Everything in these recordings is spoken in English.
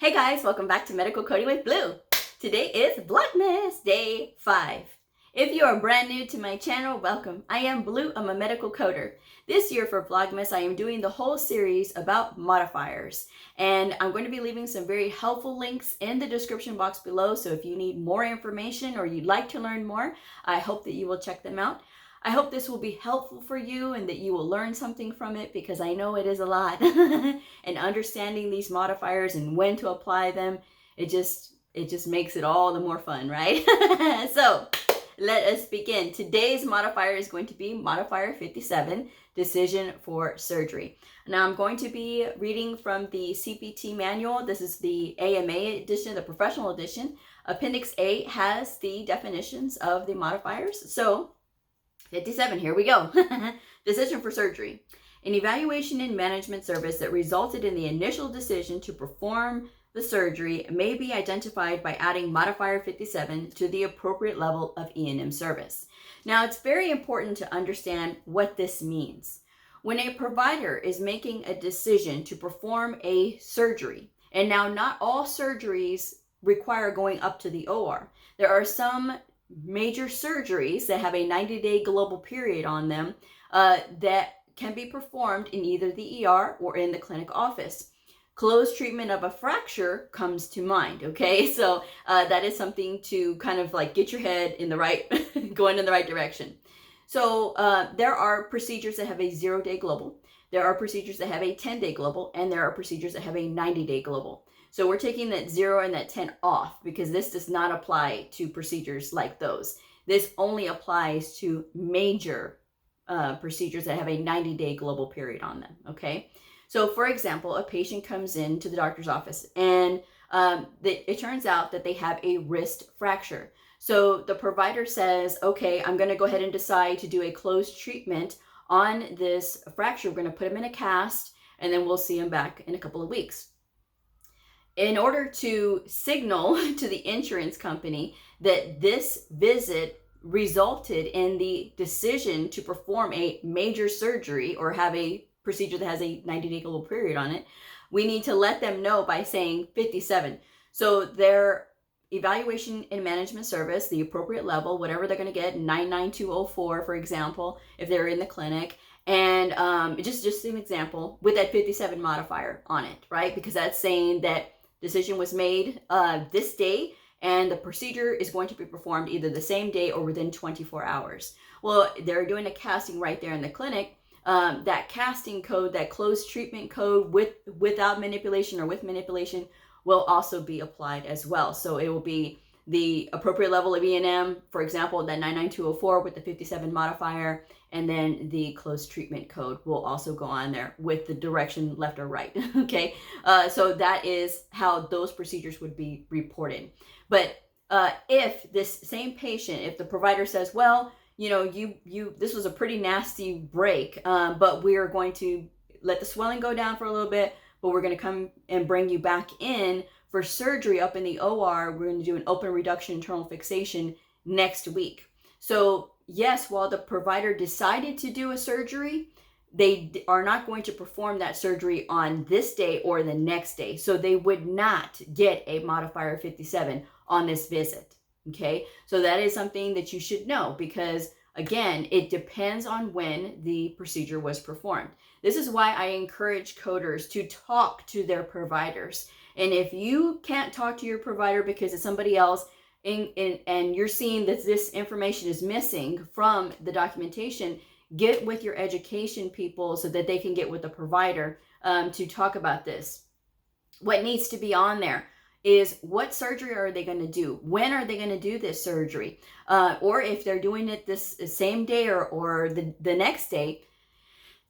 Hey guys, welcome back to Medical Coding with Blue. Today is Vlogmas Day 5. If you are brand new to my channel, welcome. I am Blue, I'm a medical coder. This year for Vlogmas, I am doing the whole series about modifiers. And I'm going to be leaving some very helpful links in the description box below. So if you need more information or you'd like to learn more, I hope that you will check them out. I hope this will be helpful for you and that you will learn something from it, because I know it is a lot. And understanding these modifiers and when to apply them, it just makes it all the more fun, right? So let us begin. Today's modifier is going to be modifier 57, decision for surgery. Now I'm going to be reading from the CPT manual. This is the AMA edition, the professional edition. Appendix A has the definitions of the modifiers. So 57, here we go. Decision for surgery. An evaluation and management service that resulted in the initial decision to perform the surgery may be identified by adding modifier 57 to the appropriate level of E&M service. Now, it's very important to understand what this means. When a provider is making a decision to perform a surgery, and now not all surgeries require going up to the OR. There are some major surgeries that have a 90-day global period on them that can be performed in either the ER or in the clinic office. Closed treatment of a fracture comes to mind, okay? So that is something to kind of like get your head in the right, going in the right direction. So there are procedures that have a 0-day global. There are procedures that have a 10-day global, and there are procedures that have a 90-day global. So we're taking that 0 and that 10 off because this does not apply to procedures like those. This only applies to major procedures that have a 90-day global period on them, okay? So for example, a patient comes into the doctor's office and it turns out that they have a wrist fracture. So the provider says, okay, I'm gonna go ahead and decide to do a closed treatment on this fracture. We're gonna put him in a cast and then we'll see him back in a couple of weeks. In order to signal to the insurance company that this visit resulted in the decision to perform a major surgery or have a procedure that has a 90-day global period on it, we need to let them know by saying 57. So their evaluation and management service, the appropriate level, whatever they're going to get, 99204, for example, if they're in the clinic, and just an example with that 57 modifier on it, right? Because that's saying that decision was made this day, and the procedure is going to be performed either the same day or within 24 hours. Well, they're doing a casting right there in the clinic. That casting code, that closed treatment code without manipulation or with manipulation will also be applied as well. So it will be the appropriate level of E&M, for example, that 99204 with the 57 modifier, and then the closed treatment code will also go on there with the direction left or right, okay? So that is how those procedures would be reported. But if this same patient, if the provider says, well, you know, this was a pretty nasty break, but we are going to let the swelling go down for a little bit, but we're going to come and bring you back in for surgery up in the OR. We're going to do an open reduction internal fixation next week. So yes, while the provider decided to do a surgery, they are not going to perform that surgery on this day or the next day. So they would not get a modifier 57 on this visit. Okay, so that is something that you should know, because again, it depends on when the procedure was performed. This is why I encourage coders to talk to their providers. And if you can't talk to your provider because it's somebody else and you're seeing that this information is missing from the documentation, get with your education people so that they can get with the provider to talk about this. What needs to be on there is what surgery are they going to do? When are they going to do this surgery? Or if they're doing it this same day or the next day,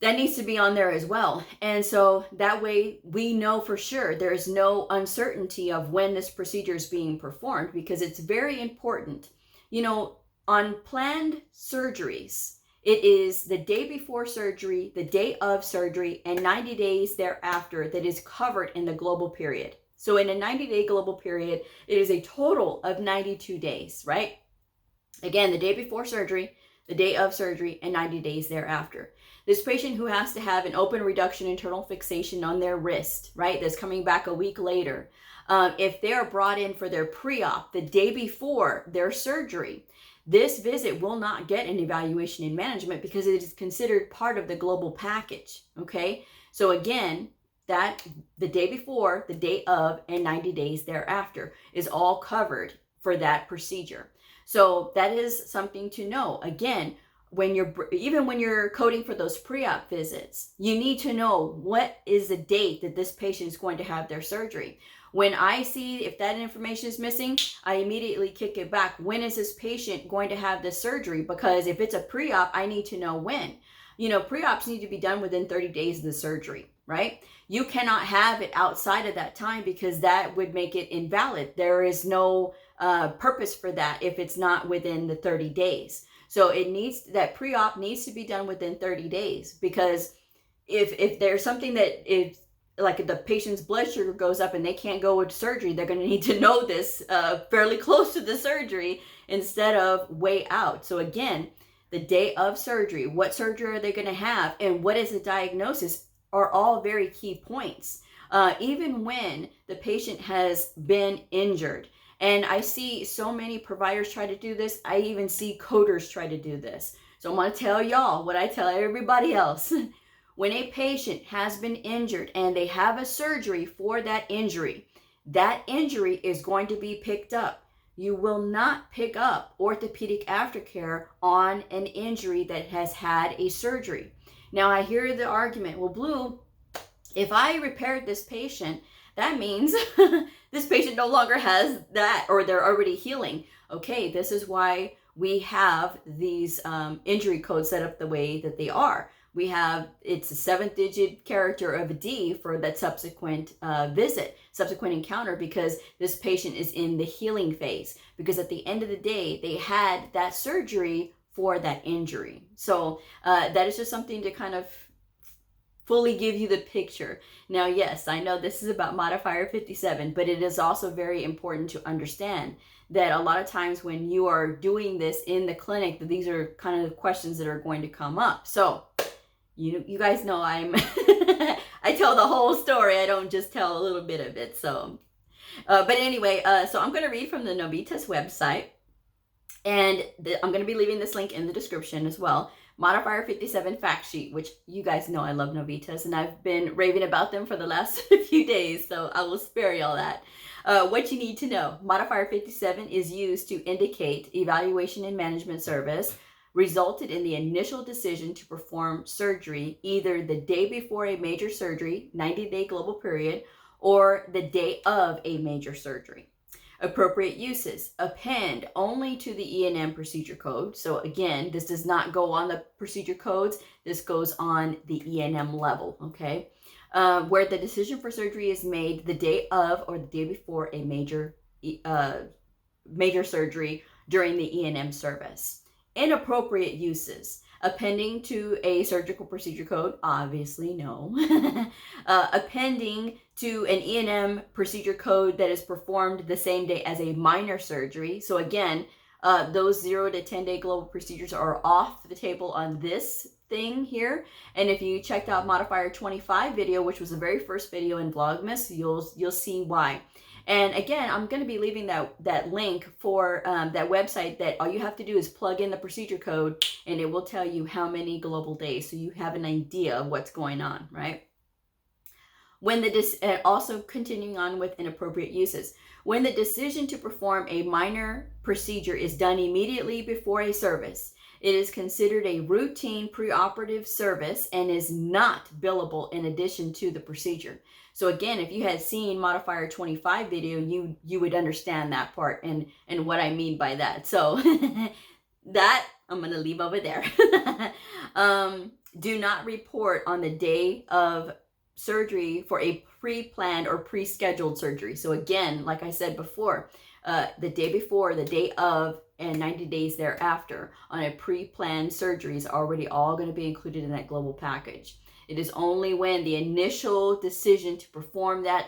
that needs to be on there as well. And so that way we know for sure there is no uncertainty of when this procedure is being performed, because it's very important. You know, on planned surgeries, it is the day before surgery, the day of surgery, and 90 days thereafter that is covered in the global period. So in a 90-day global period, it is a total of 92 days, right? Again, the day before surgery, the day of surgery, and 90 days thereafter. This patient who has to have an open reduction internal fixation on their wrist, right, that's coming back a week later, if they're brought in for their pre-op the day before their surgery, this visit will not get an evaluation in management because it is considered part of the global package, okay? So again, that the day before, the day of, and 90 days thereafter is all covered for that procedure. So that is something to know. Again, even when you're coding for those pre-op visits, you need to know what is the date that this patient is going to have their surgery. When I see if that information is missing, I immediately kick it back. When is this patient going to have this surgery? Because if it's a pre-op, I need to know when. You know, pre-ops need to be done within 30 days of the surgery, right? You cannot have it outside of that time because that would make it invalid. There is no purpose for that if it's not within the 30 days. So that pre-op needs to be done within 30 days, because if there's something that is like the patient's blood sugar goes up and they can't go with surgery, they're going to need to know this fairly close to the surgery instead of way out. So again, the day of surgery, what surgery are they going to have, and what is the diagnosis are all very key points. Even when the patient has been injured. And I see so many providers try to do this. I even see coders try to do this. So I'm going to tell y'all what I tell everybody else. When a patient has been injured and they have a surgery for that injury is going to be picked up. You will not pick up orthopedic aftercare on an injury that has had a surgery. Now I hear the argument, well, Blue, if I repaired this patient, that means this patient no longer has that, or they're already healing. Okay, this is why we have these injury codes set up the way that they are. We have, it's a 7-digit character of a D for that subsequent subsequent encounter, because this patient is in the healing phase. Because at the end of the day, they had that surgery for that injury. So that is just something to kind of fully give you the picture. Now, yes, I know this is about Modifier 57, but it is also very important to understand that a lot of times when you are doing this in the clinic, that these are kind of the questions that are going to come up. So you guys know I'm I tell the whole story. I don't just tell a little bit of it. So but anyway, so I'm going to read from the Novitas website, and I'm going to be leaving this link in the description as well. Modifier 57 fact sheet, which you guys know I love Novitas, and I've been raving about them for the last few days, so I will spare y'all that. What you need to know: Modifier 57 is used to indicate evaluation and management service resulted in the initial decision to perform surgery either the day before a major surgery, 90-day global period, or the day of a major surgery. Appropriate uses: append only to the E&M procedure code. So again, this does not go on the procedure codes. This goes on the E&M level, okay? Where the decision for surgery is made the day of or the day before a major surgery during the E&M service. Inappropriate uses: appending to a surgical procedure code, obviously no. Appending to an E&M procedure code that is performed the same day as a minor surgery. So again, those 0 to 10 day global procedures are off the table on this thing here. And if you checked out Modifier 25 video, which was the very first video in Vlogmas, you'll see why. And again, I'm going to be leaving that link for that website, that all you have to do is plug in the procedure code and it will tell you how many global days, so you have an idea of what's going on, right? Also continuing on with inappropriate uses. When the decision to perform a minor procedure is done immediately before a service, it is considered a routine preoperative service and is not billable in addition to the procedure. So again, if you had seen Modifier 25 video, you would understand that part and what I mean by that. So that I'm going to leave over there. Do not report on the day of surgery for a pre-planned or pre-scheduled surgery. So again, like I said before, the day before, the day of, and 90 days thereafter on a pre-planned surgery is already all going to be included in that global package. It is only when the initial decision to perform that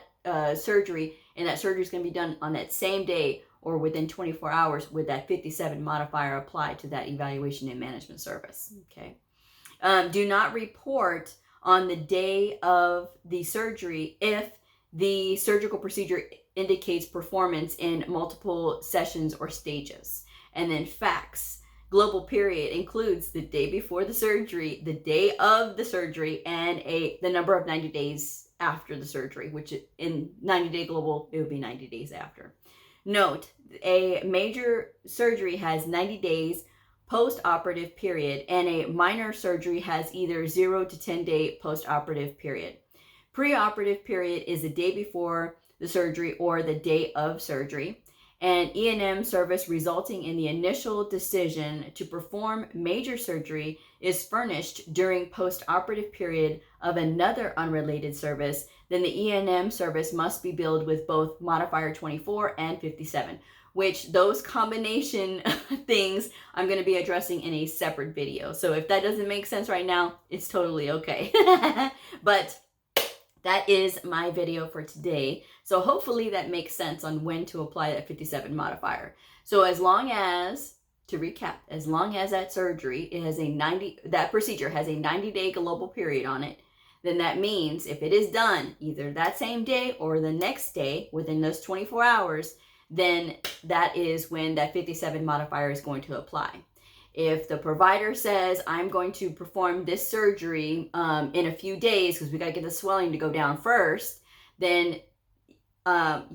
surgery, and that surgery is going to be done on that same day or within 24 hours, would that 57 modifier apply to that evaluation and management service. Okay. Do not report on the day of the surgery if the surgical procedure indicates performance in multiple sessions or stages. And then facts. Global period includes the day before the surgery, the day of the surgery, and the number of 90 days after the surgery, which in 90-day global, it would be 90 days after. Note, a major surgery has 90 days post-operative period, and a minor surgery has either 0 to 10-day post-operative period. Pre-operative period is the day before the surgery or the day of surgery, and E&M service resulting in the initial decision to perform major surgery is furnished during post-operative period of another unrelated service. Then the E&M service must be billed with both modifier 24 and 57, which those combination things I'm going to be addressing in a separate video. So if that doesn't make sense right now, it's totally okay. But that is my video for today. So hopefully that makes sense on when to apply that 57 modifier. So as long as, to recap, as long as that surgery has that procedure has a 90-day global period on it, then that means if it is done either that same day or the next day within those 24 hours, then that is when that 57 modifier is going to apply. If the provider says, I'm going to perform this surgery in a few days because we got to get the swelling to go down first, then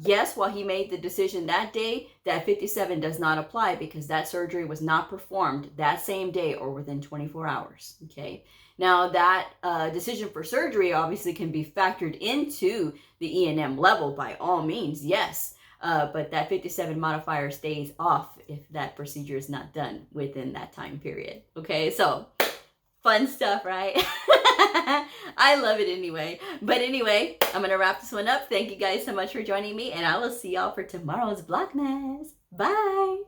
yes, while he made the decision that day, that 57 does not apply because that surgery was not performed that same day or within 24 hours, okay? Now that decision for surgery obviously can be factored into the E&M level by all means, yes. But that 57 modifier stays off if that procedure is not done within that time period. Okay, so fun stuff, right? I love it anyway. But anyway, I'm going to wrap this one up. Thank you guys so much for joining me, and I will see y'all for tomorrow's Vlogmas. Bye!